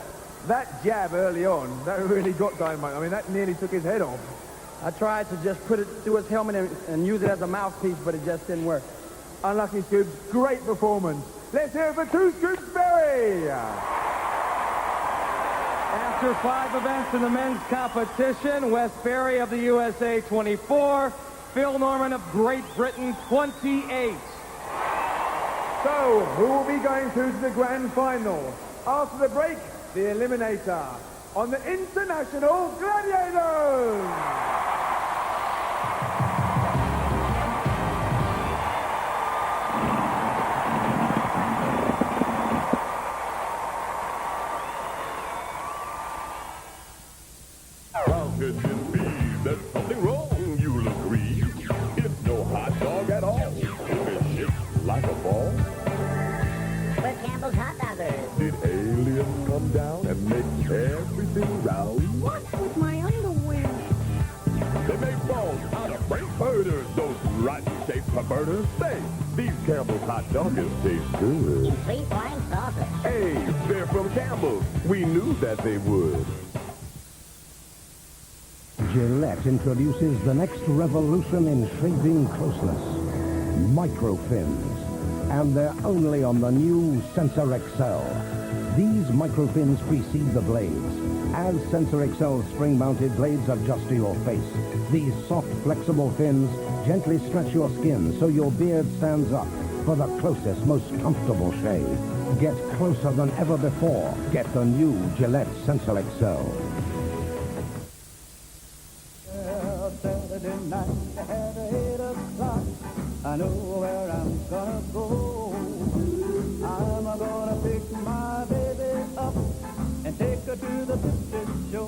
That jab early on, that really got Dynamite. I mean, that nearly took his head off. I tried to just put it through his helmet and use it as a mouthpiece, but it just didn't work. Unlucky Scoops, great performance. Let's hear it for 2 Scoops Berry. After 5 events in the men's competition, Wes Berry of the USA 24, Phil Norman of Great Britain 28. So, who will be going through to the grand final? After the break, the eliminator on the International Gladiators. How could this be? There's something wrong, you'll agree. Powerball? We're Campbell's hot doggers. Did aliens come down and make everything round? What's with my underwear? They make balls out of Frankfurters, those rotten-shaped perverters. Say, these Campbell's hot doggers taste good. In 3 flying saucers. Hey, they're from Campbell's. We knew that they would. Gillette introduces the next revolution in shaving closeness. Microfins. And they're only on the new Sensor XL. These microfins precede the blades. As Sensor XL's spring-mounted blades adjust to your face, these soft, flexible fins gently stretch your skin so your beard stands up for the closest, most comfortable shave. Get closer than ever before. Get the new Gillette Sensor XL. Saturday night at 8 o'clock, I know where I'm gonna go. I'm gonna pick my baby up and take her to the picture show.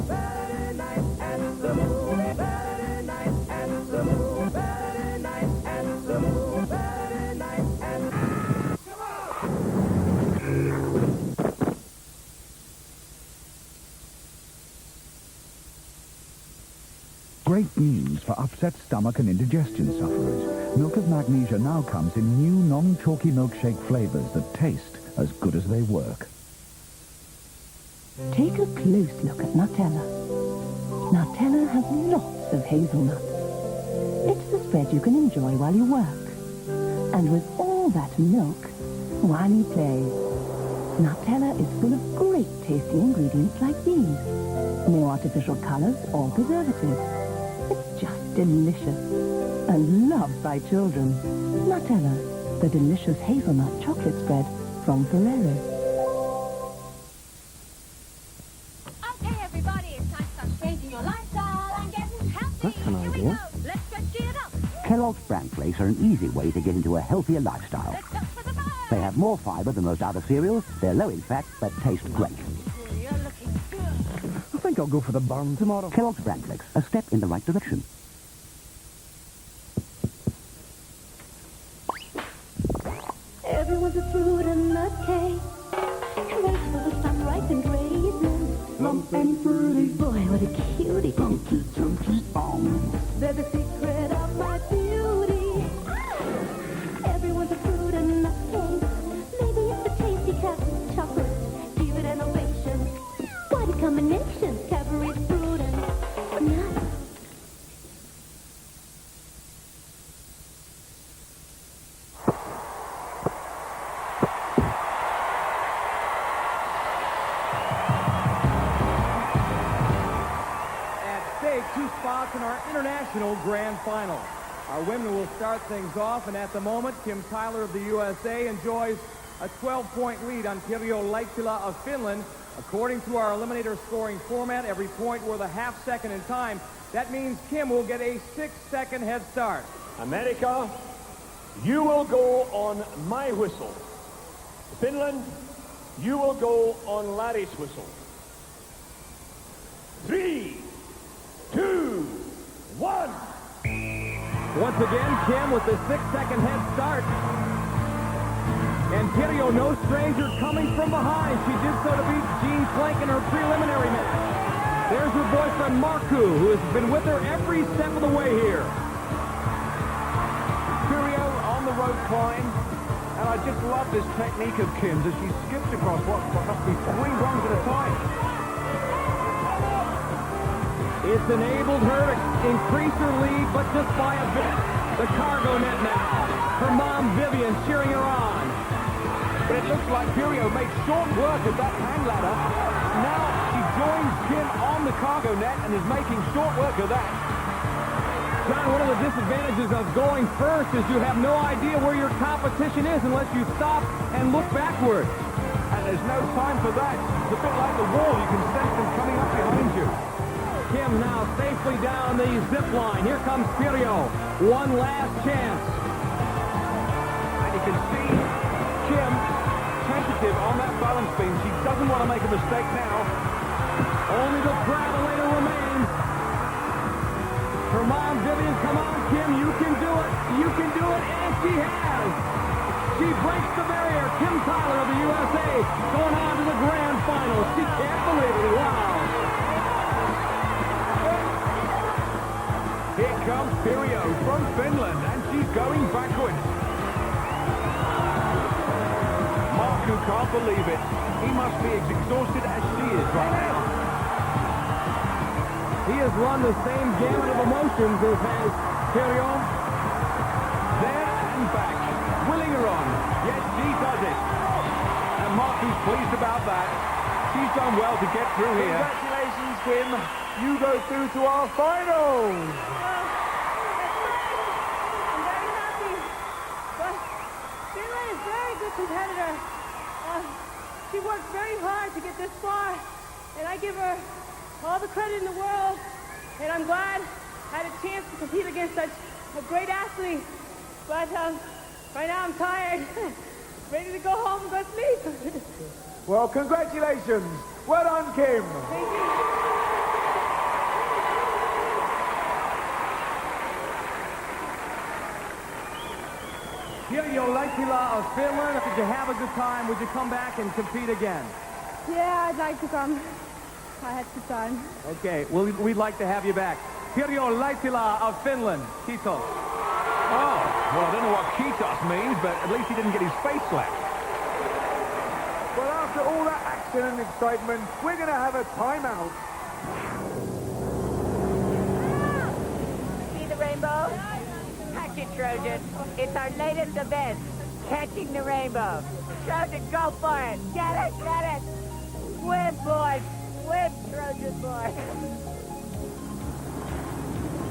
Saturday night at the movie, Saturday night at the movie, Saturday night at the movie, Saturday night at the Great news for upset stomach and indigestion sufferers. Milk of Magnesia now comes in new non-chalky milkshake flavors that taste as good as they work. Take a close look at Nutella. Nutella has lots of hazelnut. It's the spread you can enjoy while you work. And with all that milk, while you play. Nutella is full of great tasting ingredients like these. No artificial colors or preservatives. It's just delicious. And loved by children. Nutella, the delicious hazelnut chocolate spread from Ferrero. Okay, everybody, it's time to start changing your lifestyle and getting healthy. That's an idea. Let's get geared up. Kellogg's bran flakes are an easy way to get into a healthier lifestyle. They have more fiber than most other cereals, they're low in fat, but taste great. I think I'll go for the bun tomorrow. Kellogg's bran flakes, a step in the right direction. Everyone's a fruit and nut cake. Graceful with some ripened raisins. Plump and fruity. Boy, what a cutie. Chunky, chunky, they're the secret of my beauty. Everyone's a fruit and nut cake. Maybe it's the tasty Cadbury chocolate. Give it an ovation. What a combination. Cadbury's fruit and nut. Two spots in our international grand final. Our women will start things off, and at the moment, Kim Tyler of the USA enjoys a 12-point lead on Pirjo Leikkila of Finland. According to our eliminator scoring format, every point worth a half second in time. That means Kim will get a 6-second head start. America, you will go on my whistle. Finland, you will go on Larry's whistle. 3, 2, 1. Once again, Kim with the 6-second head start. And Pirjo, no stranger, coming from behind. She did so to beat Jean Plank in her preliminary match. There's her boyfriend, Marku, who has been with her every step of the way here. Pirjo on the rope climb. And I just love this technique of Kim's as she skips across what must be 3 rungs at a time. It's enabled her to increase her lead, but just by a bit. The cargo net now. Her mom, Vivian, cheering her on. But it looks like Pirjo made short work of that hang ladder. Now she joins Kim on the cargo net and is making short work of that. John, one of the disadvantages of going first is you have no idea where your competition is unless you stop and look backward. And there's no time for that. It's a bit like the wall. You can sense them coming up behind you. Kim now safely down the zip line. Here comes Pirjo. One last chance. And you can see Kim tentative on that balance beam. She doesn't want to make a mistake now. Only the travelator remains. Her mom, Vivian, come on, Kim. You can do it. You can do it. And she has. the barrier. Kim Tyler of the USA going on to the grand final. She can't believe it. Wow. Here comes Pirjo from Finland, and she's going backwards. Mark, who can't believe it, he must be as exhausted as she is right now. He has run the same gamut of emotions as has Pirjo. There and back, willing her on. Yes, she does it. And Mark is pleased about that. She's done well to get through here. Congratulations, Kim. You go through to our finals. Competitor. She worked very hard to get this far, and I give her all the credit in the world, and I'm glad I had a chance to compete against such a great athlete. But right now I'm tired, ready to go home and go to sleep. Well, congratulations. Well done, Kim. Thank you. Pirjo Laitila of Finland, did you have a good time? Would you come back and compete again? Yeah, I'd like to come. I had good time. Okay, well, we'd like to have you back. Pirjo Laitila of Finland. Kiitos. Oh, well, I don't know what Kiitos means, but at least he didn't get his face slapped. Well, after all that action and excitement, we're going to have a timeout. See the rainbow? Catch it, Trojan. It's our latest event, catching the rainbow. Trojan, go for it. Get it, get it. Swim, boys. Swim, Trojan boy.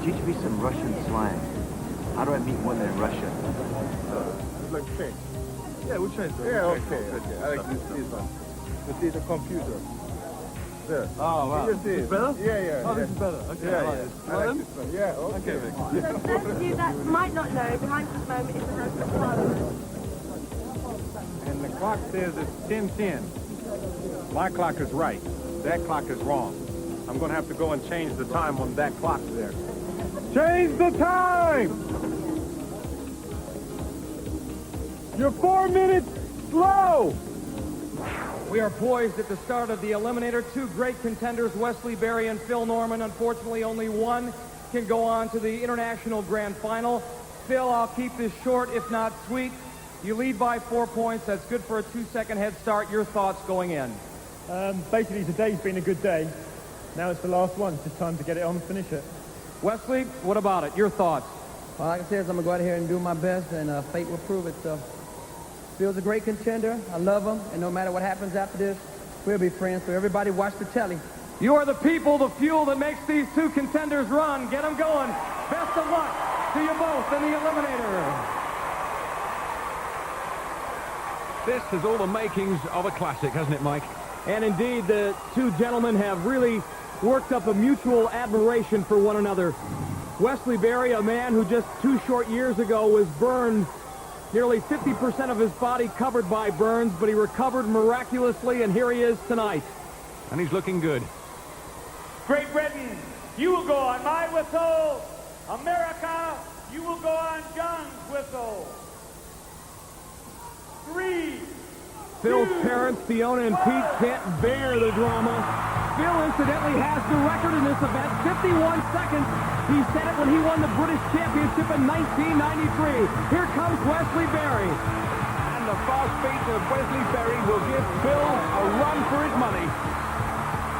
Teach me some Russian slang. How do I meet women in Russia? Like change. Yeah, we'll change that. Yeah, okay. I like this one. This is a computer. There. Oh, wow. This is better? Yeah. Oh, this is better. Okay, Yeah, I like yeah. this. I like this one. Yeah, okay. So for those of you that might not know, behind this moment is the House of Parliament. And the clock says it's 10:10. My clock is right. That clock is wrong. I'm going to have to go and change the time on that clock there. Change the time! You're 4 minutes slow! We are poised at the start of the Eliminator. Two great contenders, Wesley Berry and Phil Norman. Unfortunately, only one can go on to the International Grand Final. Phil, I'll keep this short, if not sweet. You lead by 4 points. That's good for a 2-second head start. Your thoughts going in? Basically, today's been a good day. Now it's the last one. It's just time to get it on and finish it. Wesley, what about it? Your thoughts? Well, like I said, I'm going to go out here and do my best, and fate will prove it. So, Phil's a great contender. I love him, and no matter what happens after this, we'll be friends. So everybody watch the telly. You are the people, the fuel that makes these two contenders run. Get them going. Best of luck to you both in the Eliminator. This has all the makings of a classic, hasn't it, Mike? And indeed, the two gentlemen have really worked up a mutual admiration for one another. Wesley Berry, a man who just 2 short years ago was burned, nearly 50% of his body covered by burns, but he recovered miraculously, and here he is tonight. And he's looking good. Great Britain, you will go on my whistle. America, you will go on John's whistle. 3, Phil's parents, Fiona and Pete, can't bear the drama. Phil, incidentally, has the record in this event, 51 seconds. He set it when he won the British Championship in 1993. Here comes Wesley Berry. And the fast feet of Wesley Berry will give Phil a run for his money.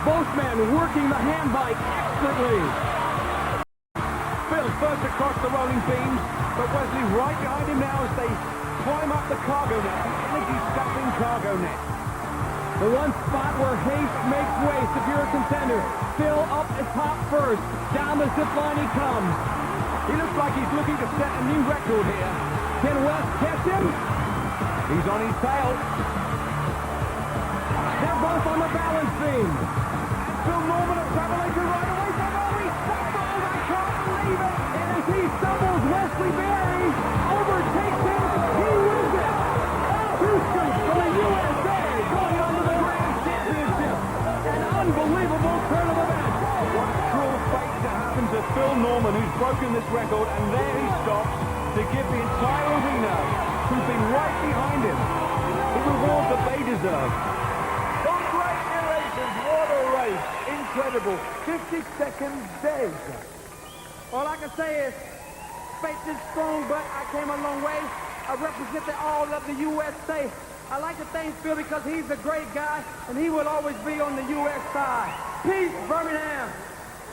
Both men working the hand bike expertly. Phil first across the rolling beams, but Wesley right behind him now as they climb up the cargo net, the energy-sapping cargo net. The one spot where haste makes waste if you're a contender. Phil up at top first. Down the zip line he comes. He looks like he's looking to set a new record here. Can Wes catch him? He's on his tail. They're both on the balance beam. And Phil Norman of Travelator right away from he stumbled. I can't believe it. And as he stumbles, Wesley Berry overtakes him. He wins it. Two scoops from the USA going on to the Grand Championship. An unbelievable turn of events. What cruel fate to happen to Phil Norman, who's broken this record, and there he stops to give the entire arena, who've been right right behind him. The reward that they deserve. Congratulations, what a race. Incredible. 50 seconds dead. All I can say is, faith is strong, but I came a long way. I represent all of the USA. I like to thank Phil because he's a great guy, and he will always be on the U.S. side. Peace, Birmingham.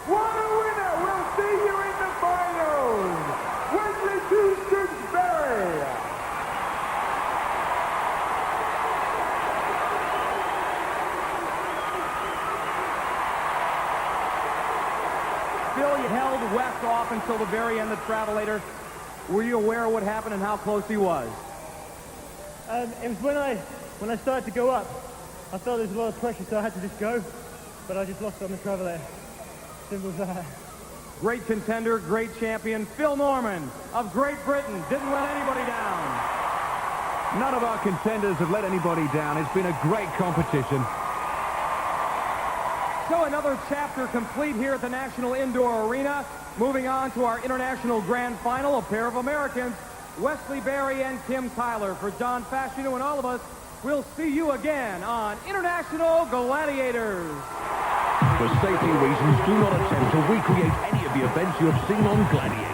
What a winner! We'll see you in the finals. Wesley Tuesday-Berry. Phil, you held Wes off until the very end of Travelator. Were you aware of what happened and how close he was? It was when I started to go up, I felt there was a lot of pressure, so I had to just go. But I just lost on the Travelator. Simple as that. Great contender, great champion, Phil Norman of Great Britain didn't let anybody down. None of our contenders have let anybody down. It's been a great competition. So another chapter complete here at the National Indoor Arena. Moving on to our International Grand Final, a pair of Americans, Wesley Berry and Tim Tyler. For John Fashanu and all of us, we'll see you again on International Gladiators. For safety reasons, do not attempt to recreate any of the events you have seen on Gladiators.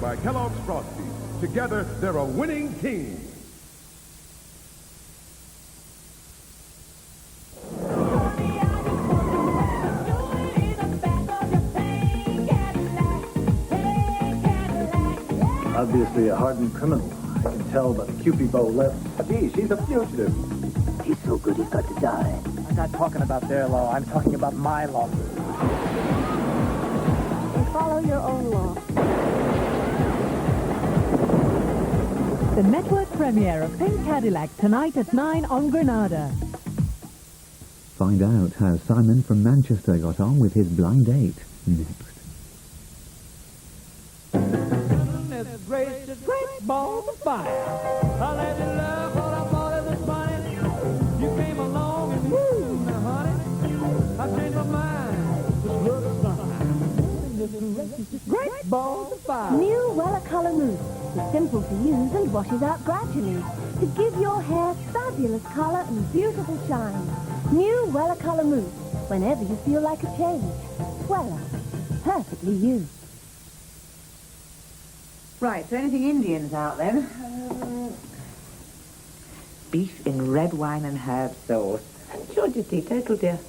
By Kellogg's Frosty. Together, they're a winning team. Obviously a hardened criminal. I can tell by the Cupid bow left. Gee, she's a fugitive. He's so good he's got to die. I'm not talking about their law. I'm talking about my law. And follow your own law. The network premiere of Pink Cadillac tonight at 9 on Granada. Find out how Simon from Manchester got on with his blind date next. Great balls of fire. I let you love what I thought it was funny. You came along and woo, now honey, I changed my mind. Just looks fine. Great balls of fire. New Weller Color Mousse is simple to use and washes out gradually to give your hair fabulous color and beautiful shine. New Weller Color Mousse, whenever you feel like a change. Weller, perfectly you. Right, so anything Indians out then? Beef in red wine and herb sauce. Sure, just total dear.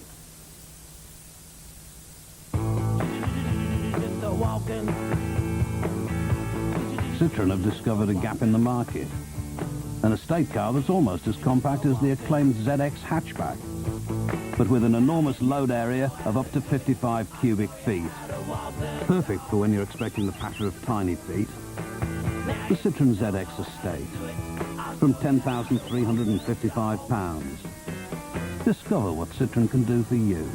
Citroën have discovered a gap in the market. An estate car that's almost as compact as the acclaimed ZX hatchback, but with an enormous load area of up to 55 cubic feet. Perfect for when you're expecting the patter of tiny feet. The Citroën ZX Estate, from £10,355. Discover what Citroën can do for you.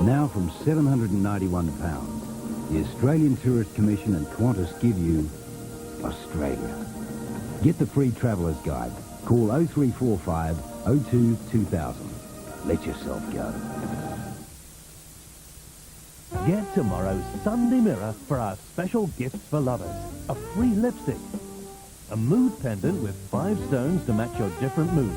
Now from £791, the Australian Tourist Commission and Qantas give you Australia. Get the free Traveller's Guide. Call 0345 02 2000. Let yourself go. Get tomorrow's Sunday Mirror for our special gifts for lovers. A free lipstick. A mood pendant with 5 stones to match your different moods.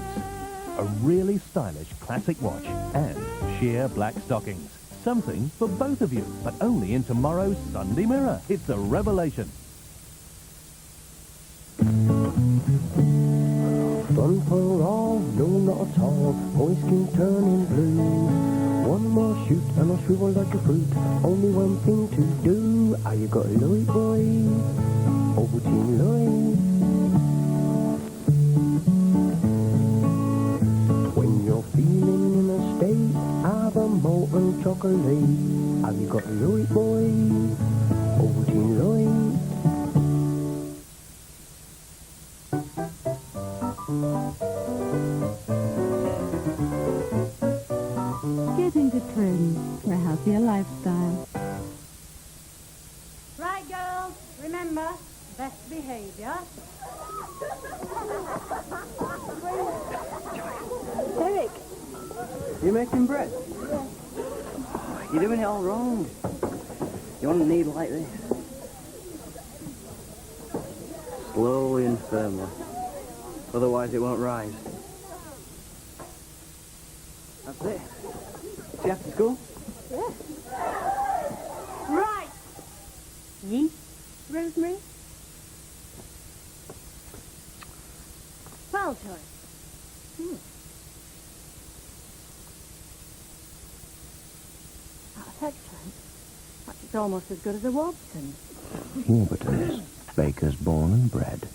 A really stylish classic watch and sheer black stockings. Something for both of you, but only in tomorrow's Sunday Mirror. It's a revelation. Fun for all, no not at all, boys can turn in blue. One more shoot and I'll shrivel like a fruit. Only one thing to do. Are you got Louis boy? Over Team Louis. When you're feeling in a state, have a molten chocolate. Have you got Louis boy? Over Team Louis. Getting to trend for a healthier lifestyle. Right, girls, remember, best behaviour. Derek, you making bread? Yeah. You're doing it all wrong. You want a needle like this. Slowly and firmly. Otherwise it won't rise. That's it. See you after school? Yeah. Right. Yeast, Rosemary? Well, choice. That's excellent. It's almost as good as a Wobson. Warburton's, bakers born and bred.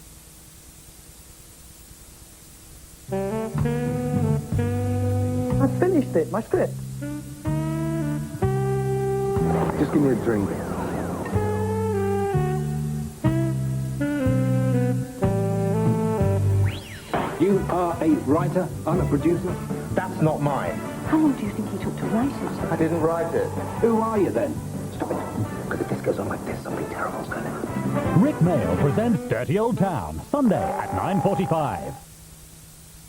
I finished it, my script. Just give me a drink. You are a writer, I'm a producer. That's not mine. How long do you think he took to write it? I didn't write it. Who are you then? Stop it. Because if this goes on like this, something terrible's going to happen. Rick Mail presents Dirty Old Town, Sunday at 9:45.